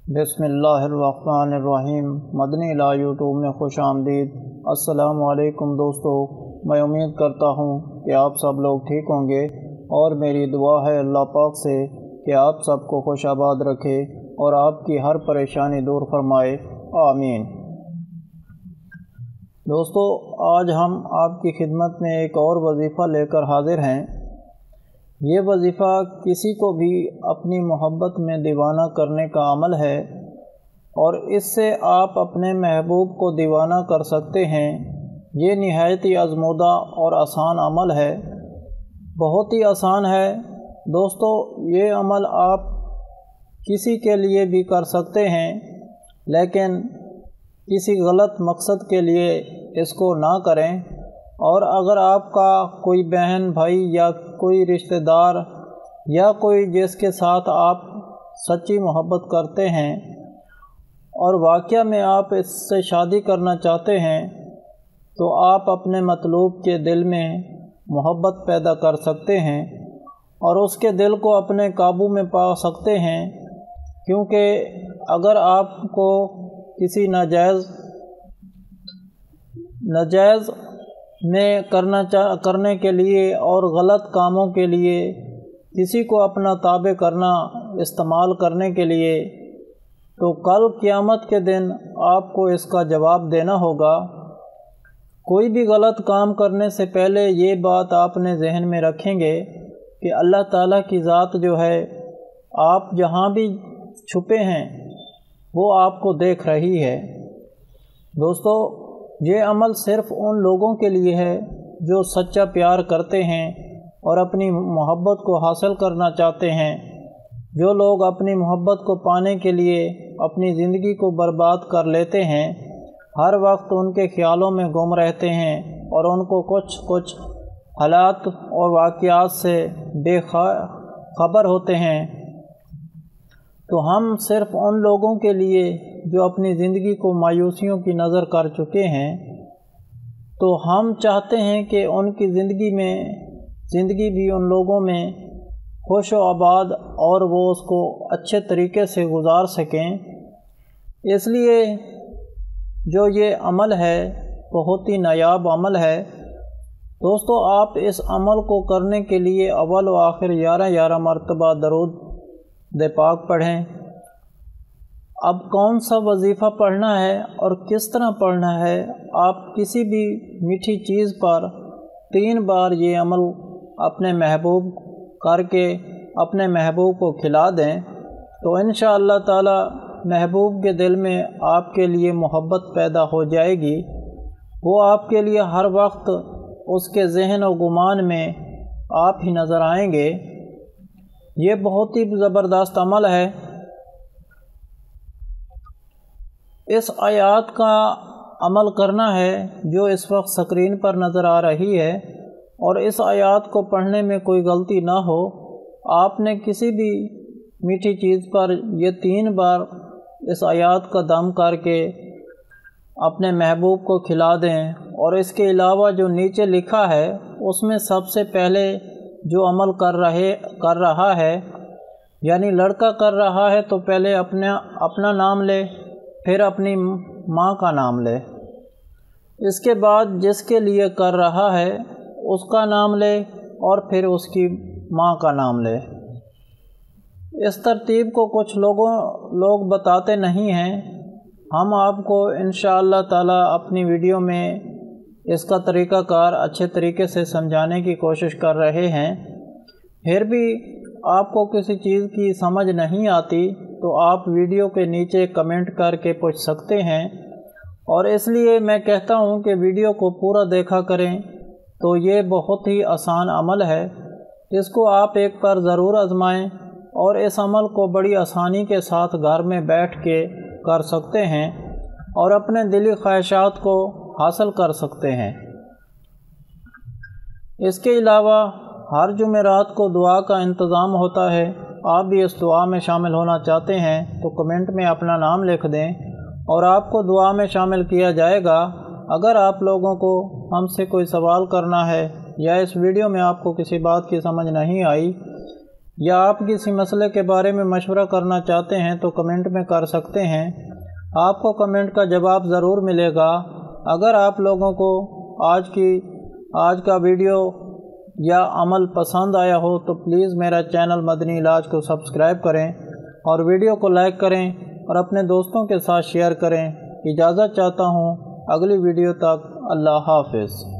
बिस्मिल्लाहिर्रहमानिर्रहीम। मदनी ला यूट्यूब में खुश आमदीद। अस्सलामु अलैकुम दोस्तों, मैं उम्मीद करता हूँ कि आप सब लोग ठीक होंगे और मेरी दुआ है अल्लाह पाक से कि आप सबको खुश आबाद रखे और आपकी हर परेशानी दूर फरमाए, आमीन। दोस्तों, आज हम आपकी खिदमत में एक और वजीफ़ा लेकर हाजिर हैं। ये वजीफ़ा किसी को भी अपनी मोहब्बत में दीवाना करने का अमल है और इससे आप अपने महबूब को दीवाना कर सकते हैं। ये निहायत ही आज़मूदा और आसान अमल है, बहुत ही आसान है। दोस्तों, ये अमल आप किसी के लिए भी कर सकते हैं, लेकिन किसी गलत मकसद के लिए इसको ना करें। और अगर आपका कोई बहन भाई या कोई रिश्तेदार या कोई जिसके साथ आप सच्ची मोहब्बत करते हैं और वाक़या में आप इससे शादी करना चाहते हैं, तो आप अपने मतलूब के दिल में मोहब्बत पैदा कर सकते हैं और उसके दिल को अपने काबू में पा सकते हैं। क्योंकि अगर आपको किसी नाजायज़ में करने के लिए और गलत कामों के लिए किसी को अपना ताबे करना, इस्तेमाल करने के लिए, तो कल क़यामत के दिन आपको इसका जवाब देना होगा। कोई भी गलत काम करने से पहले ये बात आपने जहन में रखेंगे कि अल्लाह ताला की ज़ात जो है, आप जहाँ भी छुपे हैं वो आपको देख रही है। दोस्तों, ये अमल सिर्फ़ उन लोगों के लिए है जो सच्चा प्यार करते हैं और अपनी मोहब्बत को हासिल करना चाहते हैं। जो लोग अपनी मोहब्बत को पाने के लिए अपनी ज़िंदगी को बर्बाद कर लेते हैं, हर वक्त उनके ख़्यालों में गुम रहते हैं और उनको कुछ हालात और वाक़यात से बेखबर होते हैं। तो हम सिर्फ़ उन लोगों के लिए जो अपनी ज़िंदगी को मायूसियों की नज़र कर चुके हैं, तो हम चाहते हैं कि उनकी ज़िंदगी भी उन लोगों में खुश व आबाद और वो उसको अच्छे तरीके से गुजार सकें। इसलिए जो ये अमल है बहुत ही नायाब अमल है। दोस्तों, आप इस अमल को करने के लिए अव्वल व आखिर 11 मरतबा दरूद पाक पढ़ें। अब कौन सा वजीफ़ा पढ़ना है और किस तरह पढ़ना है, आप किसी भी मीठी चीज़ पर 3 बार ये अमल अपने महबूब करके अपने महबूब को खिला दें, तो इंशाअल्लाह ताला महबूब के दिल में आपके लिए मोहब्बत पैदा हो जाएगी। वो आपके लिए हर वक्त उसके जहन और गुमान में आप ही नज़र आएंगे। ये बहुत ही ज़बरदस्त अमल है। इस आयत का अमल करना है जो इस वक्त स्क्रीन पर नज़र आ रही है, और इस आयत को पढ़ने में कोई गलती ना हो। आपने किसी भी मीठी चीज़ पर ये 3 बार इस आयत का दम करके अपने महबूब को खिला दें। और इसके अलावा जो नीचे लिखा है उसमें सबसे पहले जो अमल कर रहा है, यानी लड़का कर रहा है, तो पहले अपना नाम ले, फिर अपनी माँ का नाम ले। इसके बाद जिसके लिए कर रहा है उसका नाम ले और फिर उसकी माँ का नाम ले। इस तरतीब को कुछ लोग बताते नहीं हैं। हम आपको इंशाअल्लाह ताला अपनी वीडियो में इसका तरीक़ाकार अच्छे तरीके से समझाने की कोशिश कर रहे हैं। फिर भी आपको किसी चीज़ की समझ नहीं आती तो आप वीडियो के नीचे कमेंट करके पूछ सकते हैं। और इसलिए मैं कहता हूं कि वीडियो को पूरा देखा करें। तो ये बहुत ही आसान अमल है, इसको आप एक बार ज़रूर आजमाएं और इस अमल को बड़ी आसानी के साथ घर में बैठ के कर सकते हैं और अपने दिली ख्वाहिशात को हासिल कर सकते हैं। इसके अलावा हर जुमेरात को दुआ का इंतज़ाम होता है। आप भी इस दुआ में शामिल होना चाहते हैं तो कमेंट में अपना नाम लिख दें और आपको दुआ में शामिल किया जाएगा। अगर आप लोगों को हमसे कोई सवाल करना है या इस वीडियो में आपको किसी बात की समझ नहीं आई یا آپ کسی مسئلے کے بارے میں مشورہ کرنا چاہتے ہیں تو کمنٹ میں کر سکتے ہیں۔ آپ کو کمنٹ کا جواب ضرور ملے گا۔ اگر آپ لوگوں کو آج کا ویڈیو یا عمل پسند آیا ہو تو پلیز میرا چینل مدنی علاج کو سبسکرائب کریں اور ویڈیو کو لائک کریں اور اپنے دوستوں کے ساتھ شیئر کریں۔ اجازت چاہتا ہوں، اگلی ویڈیو تک اللہ حافظ۔